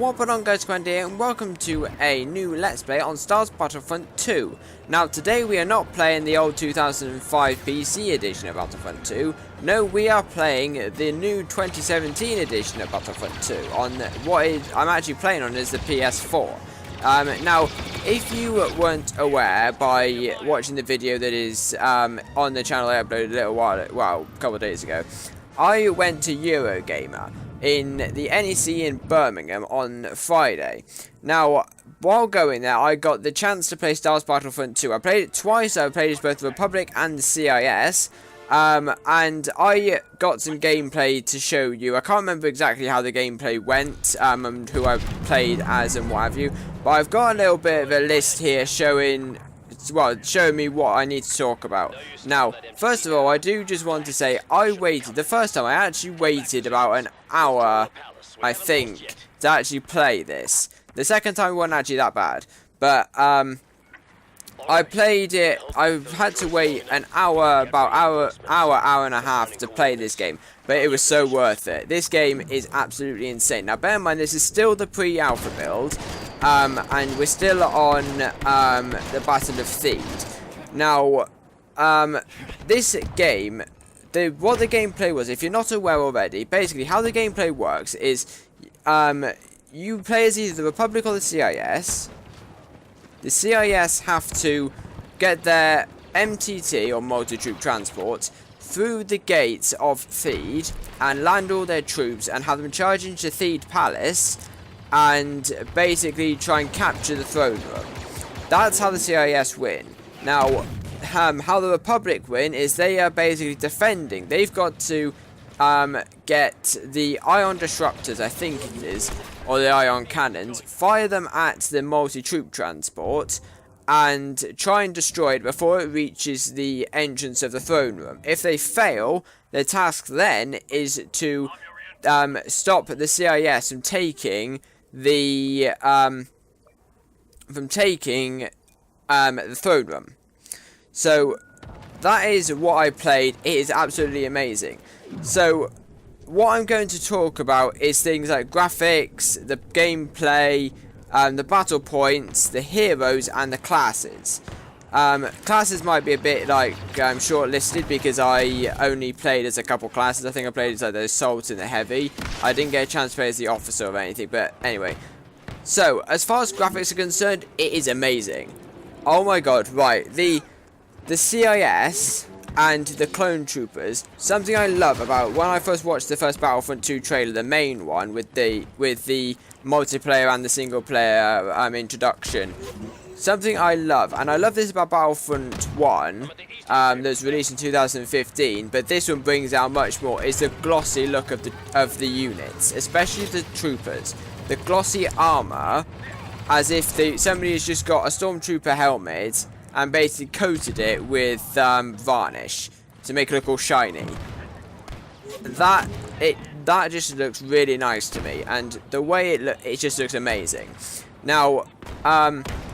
What on guys, Commander here, and welcome to a new Let's Play on Star Wars Battlefront 2. Now today we are not playing the old 2005 PC edition of Battlefront 2. No, we are playing the new 2017 edition of Battlefront 2 on I'm actually playing on is the PS4. Now, if you weren't aware by watching the video that is on the channel I uploaded a couple of days ago, I went to Eurogamer in the NEC in Birmingham on Friday. Now, while going there, I got the chance to play Star Wars Battlefront 2. I played it twice. I played it both the Republic and the CIS. And I got some gameplay to show you. I can't remember exactly how the gameplay went, and who I played as and what have you. But I've got a little bit of a list here showing me what I need to talk about. Now, first of all, I do just want to say, the first time I actually waited about an hour, I think, to actually play this. The second time wasn't actually that bad, but, I played it, I had to wait an hour, hour and a half to play this game, but it was so worth it. This game is absolutely insane. Now, bear in mind, this is still the pre-alpha build, and we're still on the Battle of Theed. Now, this game, what the gameplay was, if you're not aware already, basically how the gameplay works is you play as either the Republic or the CIS. The CIS have to get their MTT, or multi-troop transport, through the gates of Theed and land all their troops and have them charge into Theed Palace and basically try and capture the throne room. That's how the CIS win. Now, how the Republic win is they are basically defending. They've got to get the ion disruptors, I think it is, or the ion cannons, fire them at the multi-troop transport and try and destroy it before it reaches the entrance of the throne room. If they fail, their task then is to stop the CIS from taking the throne room. So that is what I played. It is absolutely amazing. So what I'm going to talk about is things like graphics, the gameplay, the battle points, the heroes, and the classes. Classes might be a bit like shortlisted because I only played as a couple classes. I think I played as like the assault and the heavy. I didn't get a chance to play as the officer or anything, but anyway. So as far as graphics are concerned, it is amazing. Oh my god! Right, the CIS and the clone troopers. Something I love about when I first watched the first Battlefront 2 trailer, the main one with the multiplayer and the single player introduction. Something I love, and I love this about Battlefront 1 that was released in 2015, but this one brings out much more, is the glossy look of the units, especially the troopers. The glossy armor, as if somebody has just got a stormtrooper helmet and basically coated it with varnish to make it look all shiny. That just looks really nice to me, and the way it just looks amazing. Now,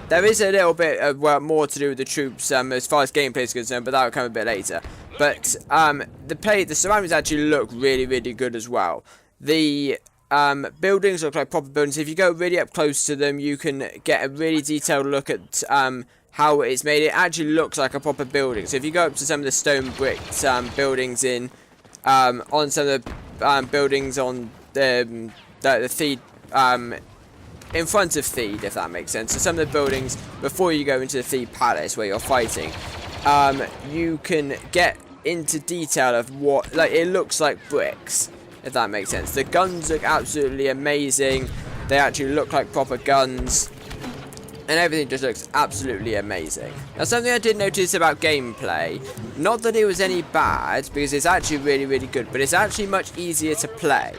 there is a little bit of more to do with the troops as far as gameplay is concerned, but that will come a bit later. But the surroundings actually look really, really good as well. The buildings look like proper buildings. If you go really up close to them, you can get a really detailed look at how it's made. It actually looks like a proper building. So if you go up to some of the stone bricked buildings on some of the buildings on the Theed, in front of Theed, if that makes sense. So some of the buildings before you go into the Theed Palace where you're fighting, you can get into detail of what, like, it looks like bricks, if that makes sense. The guns look absolutely amazing. They actually look like proper guns. And everything just looks absolutely amazing. Now, something I did notice about gameplay, not that it was any bad, because it's actually really, really good, but it's actually much easier to play.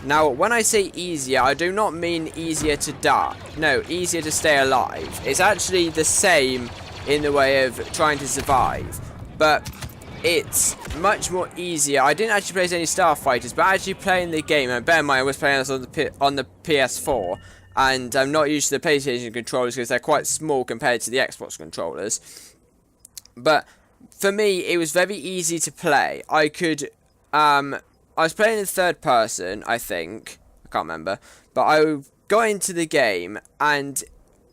Now, when I say easier, I do not mean easier to die. No, easier to stay alive. It's actually the same in the way of trying to survive, but it's much more easier. I didn't actually play as any starfighters, but actually playing the game, and bear in mind I was playing this on the PS4, and I'm not used to the PlayStation controllers because they're quite small compared to the Xbox controllers. But for me, it was very easy to play. I was playing in third person, I think. I can't remember. But got into the game, and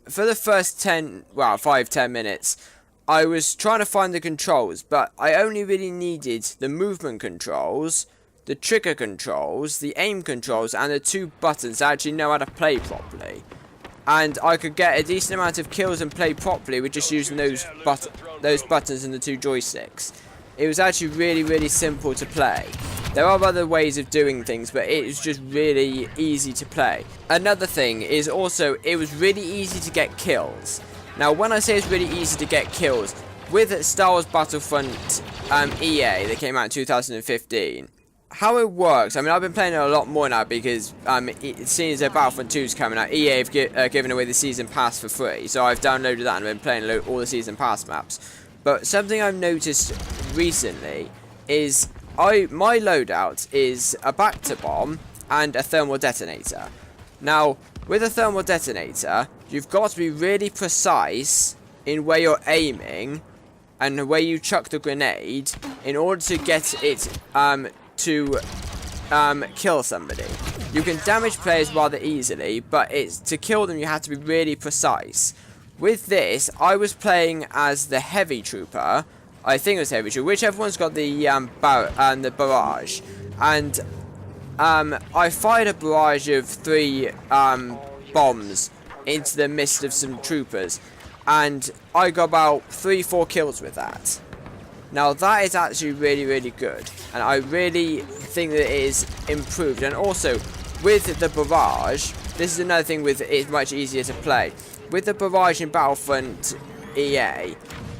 for the first 5-10 minutes, I was trying to find the controls, but I only really needed the movement controls, the trigger controls, the aim controls, and the 2 buttons to actually know how to play properly. And I could get a decent amount of kills and play properly with just using those buttons and the 2 joysticks. It was actually really simple to play. There are other ways of doing things, but it was just really easy to play. Another thing is also, it was really easy to get kills. Now, when I say it's really easy to get kills, with Star Wars Battlefront EA that came out in 2015, how it works, I mean, I've been playing it a lot more now because seeing as Battlefront 2 is coming out, EA have given away the Season Pass for free, so I've downloaded that and been playing all the Season Pass maps. But something I've noticed recently is my loadout is a Bacta bomb and a thermal detonator. Now, with a thermal detonator, you've got to be really precise in where you're aiming and where you chuck the grenade in order to get it to kill somebody. You can damage players rather easily, but to kill them you have to be really precise. With this, I was playing as the heavy trooper. I think it was heavy trooper, whichever one's got the barrage. And I fired a barrage of 3 bombs into the midst of some troopers, and I got about 3-4 kills with that. Now that is actually really good, and I really think that it is improved. And also with the barrage, this is another thing with it's much easier to play. With the barrage in Battlefront EA,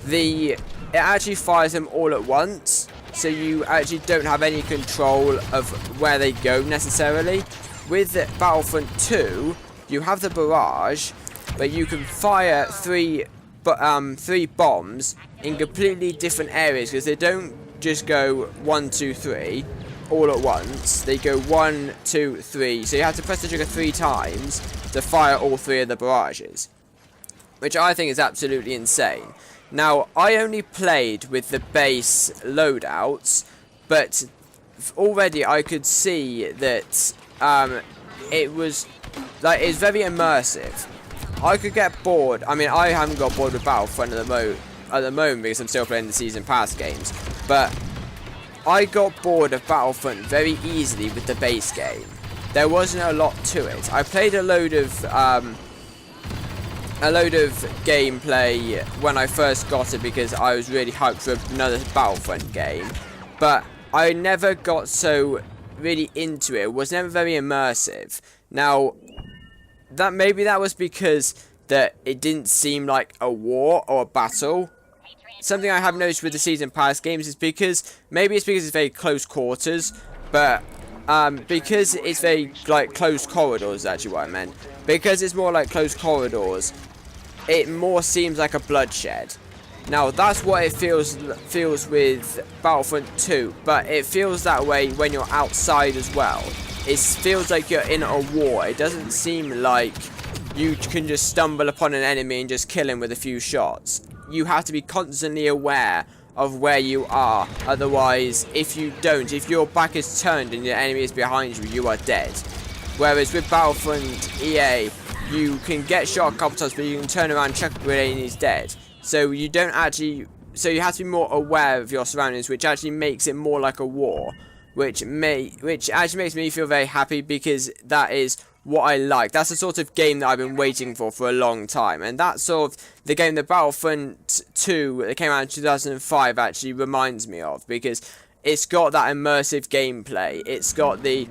it actually fires them all at once, so you actually don't have any control of where they go necessarily. With Battlefront 2, you have the barrage, but you can fire 3 bombs in completely different areas, because they don't just go 1, 2, 3 all at once. They go 1, 2, 3, so you have to press the trigger 3 times to fire all 3 of the barrages, which I think is absolutely insane. Now, I only played with the base loadouts, but already I could see that it's very immersive. I could get bored. I mean, I haven't got bored with Battlefront at the moment because I'm still playing the Season Pass games, but I got bored of Battlefront very easily with the base game. There wasn't a lot to it. I played a load of gameplay when I first got it because I was really hyped for another Battlefront game, but I never got so really into it. It was never very immersive. Now, maybe that was because that it didn't seem like a war or a battle. Something I have noticed with the Season Pass games is maybe it's because it's very close quarters, but because it's very like close corridors is actually what I meant. Because it's more like close corridors, it more seems like a bloodshed. Now that's what it feels with Battlefront 2, but it feels that way when you're outside as well. It feels like you're in a war. It doesn't seem like you can just stumble upon an enemy and just kill him with a few shots. You have to be constantly aware of where you are. Otherwise, if your back is turned and your enemy is behind you, you are dead. Whereas with Battlefront EA, you can get shot a couple times, but you can turn around, chuck a grenade, and he's dead. So you have to be more aware of your surroundings, which actually makes it more like a war. Which actually makes me feel very happy, because that is what I like. That's the sort of game that I've been waiting for a long time. And that's sort of the game that Battlefront 2 that came out in 2005 actually reminds me of, because it's got that immersive gameplay. It's got the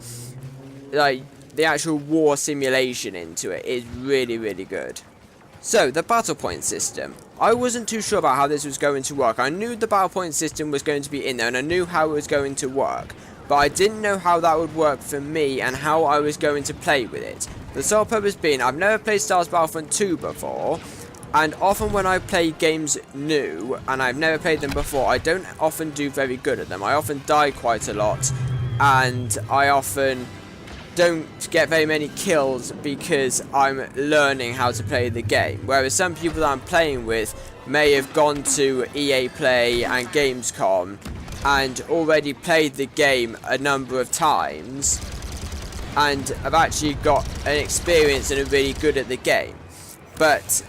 actual war simulation into it. It's really good. So, the battle point system. I wasn't too sure about how this was going to work. I knew the battle point system was going to be in there, and I knew how it was going to work. But I didn't know how that would work for me and how I was going to play with it. The sole purpose being, I've never played Star Wars Battlefront 2 before, and often when I play games new, and I've never played them before, I don't often do very good at them. I often die quite a lot, and I often don't get very many kills because I'm learning how to play the game. Whereas some people that I'm playing with may have gone to EA Play and Gamescom and already played the game a number of times, and have actually got an experience and are really good at the game. But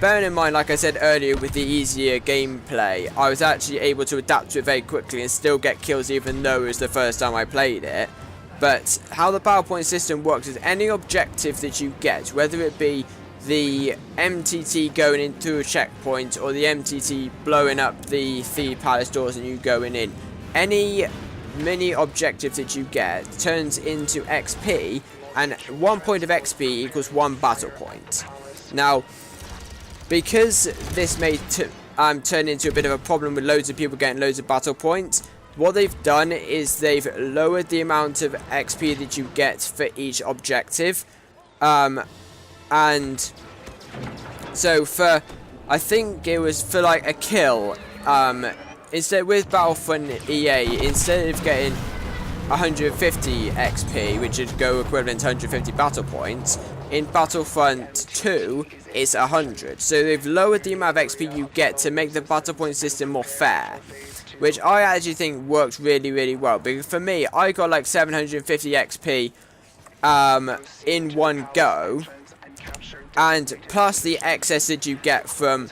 bearing in mind, like I said earlier, with the easier gameplay, I was actually able to adapt to it very quickly and still get kills even though it was the first time I played it. But how the battle point system works is any objective that you get, whether it be the MTT going in through a checkpoint or the MTT blowing up the 3 palace doors and you going in, any mini objective that you get turns into XP, and 1 point of XP equals 1 battle point. Now, because this may turn into a bit of a problem with loads of people getting loads of battle points, what they've done is they've lowered the amount of XP that you get for each objective. And so for, I think it was for like a kill, instead with Battlefront EA, instead of getting 150 XP, which would go equivalent to 150 battle points, in Battlefront 2, it's 100. So they've lowered the amount of XP you get to make the battle point system more fair, which I actually think works really, really well. Because for me, I got like 750 XP in one go, and plus the excess that you get from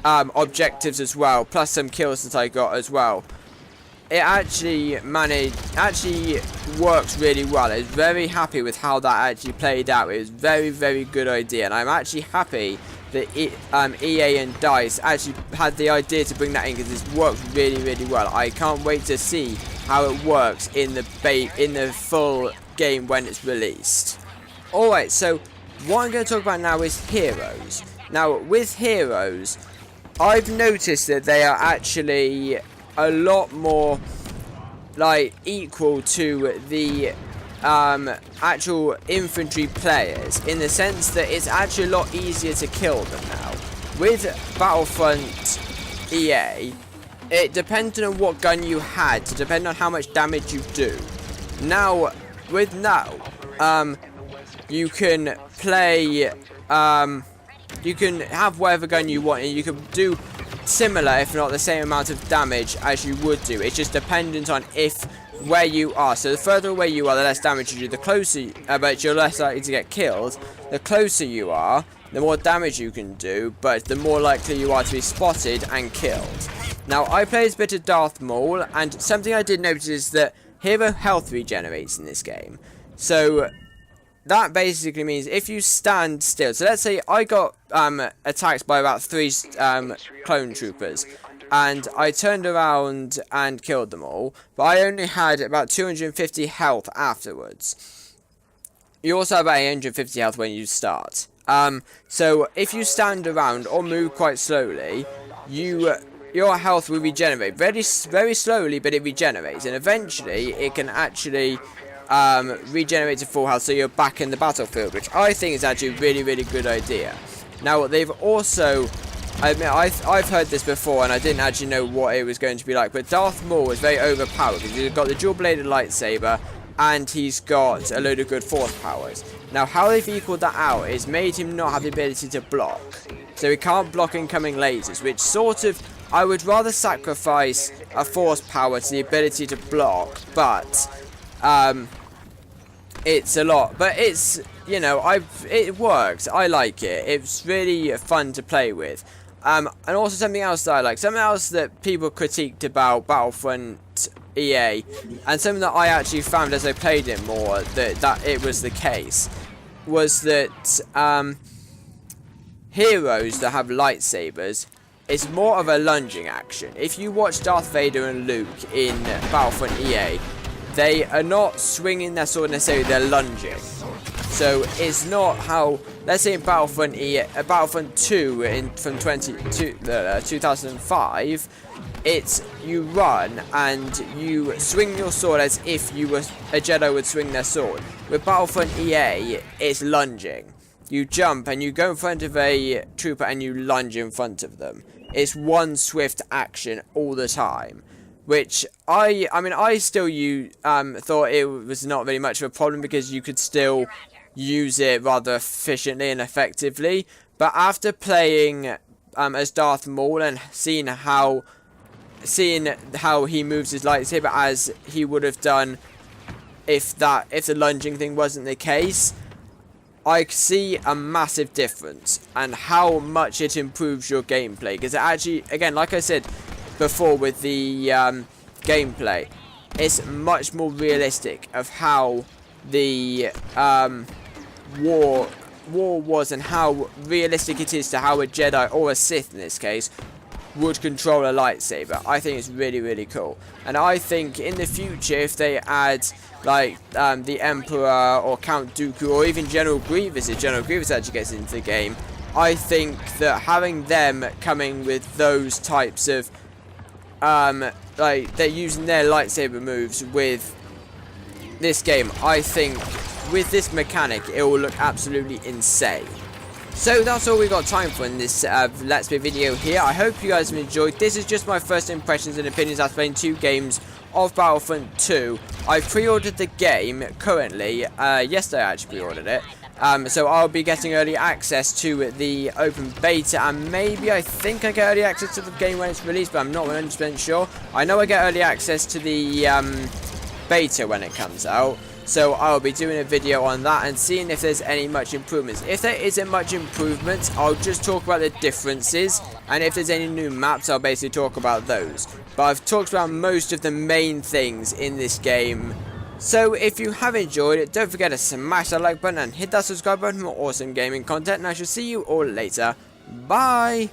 objectives as well, plus some kills that I got as well. It actually works really well. I was very happy with how that actually played out. It was very, very good idea, and I'm actually happy that EA and DICE actually had the idea to bring that in, because it's worked really, really well. I can't wait to see how it works in the full game when it's released. Alright, so what I'm going to talk about now is heroes. Now, with heroes, I've noticed that they are actually a lot more like equal to the actual infantry players, in the sense that it's actually a lot easier to kill them now. With Battlefront EA, it depended on what gun you had to depend on how much damage you do. Now, with you can play, you can have whatever gun you want, and you can do similar, if not the same amount of damage as you would do. It's just dependent on where you are. So the further away you are, the less damage you do. The closer, but you're less likely to get killed. The closer you are, the more damage you can do, but the more likely you are to be spotted and killed. Now, I played a bit of Darth Maul, and something I did notice is that hero health regenerates in this game. So that basically means if you stand still, so let's say I got attacked by about 3 clone troopers, and I turned around and killed them all, but I only had about 250 health afterwards. You also have about 850 health when you start. So if you stand around or move quite slowly, your health will regenerate very slowly, but it regenerates, and eventually it can actually regenerate to full health, so you're back in the battlefield, which I think is actually a really, really good idea. Now, they've also, I admit, I've heard this before, and I didn't actually know what it was going to be like, but Darth Maul was very overpowered, because he's got the dual-bladed lightsaber, and he's got a load of good force powers. Now, how they've equaled that out is made him not have the ability to block, so he can't block incoming lasers, which sort of, I would rather sacrifice a force power to the ability to block, but it's a lot, but it's, you know, it works. I like it. It's really fun to play with. And also something else that I like, something else that people critiqued about Battlefront EA, and something that I actually found as I played it more that it was the case, was that heroes that have lightsabers, it's more of a lunging action. If you watch Darth Vader and Luke in Battlefront EA, they are not swinging their sword necessarily, they're lunging. So it's not how, let's say in Battlefront 2 from 2005, it's you run and you swing your sword as if you were a Jedi would swing their sword. With Battlefront EA, it's lunging. You jump and you go in front of a trooper and you lunge in front of them. It's one swift action all the time. Which I still thought it was not very much of a problem, because you could still use it rather efficiently and effectively. But after playing as Darth Maul and seeing how he moves his lightsaber as he would have done if the lunging thing wasn't the case, I see a massive difference and how much it improves your gameplay. Because it actually, again, like I said before with the gameplay, it's much more realistic of how the war was, and how realistic it is to how a Jedi, or a Sith in this case, would control a lightsaber. I think it's really, really cool. And I think in the future, if they add like the Emperor or Count Dooku, or even General Grievous, if General Grievous actually gets into the game, I think that having them coming with those types of like they're using their lightsaber moves with this game, I think with this mechanic it will look absolutely insane. So that's all we got time for in this Let's Play video here. I hope you guys have enjoyed. This is just my first impressions and opinions after playing 2 games of Battlefront 2. I pre-ordered the game currently. Yesterday I actually pre-ordered it. So I'll be getting early access to the open beta, and maybe I think I get early access to the game when it's released, but I'm not 100% sure. I know I get early access to the beta when it comes out. So I'll be doing a video on that and seeing if there's any much improvements. If there isn't much improvements, I'll just talk about the differences. And if there's any new maps, I'll basically talk about those. But I've talked about most of the main things in this game. So if you have enjoyed it, don't forget to smash that like button and hit that subscribe button for more awesome gaming content. And I shall see you all later. Bye!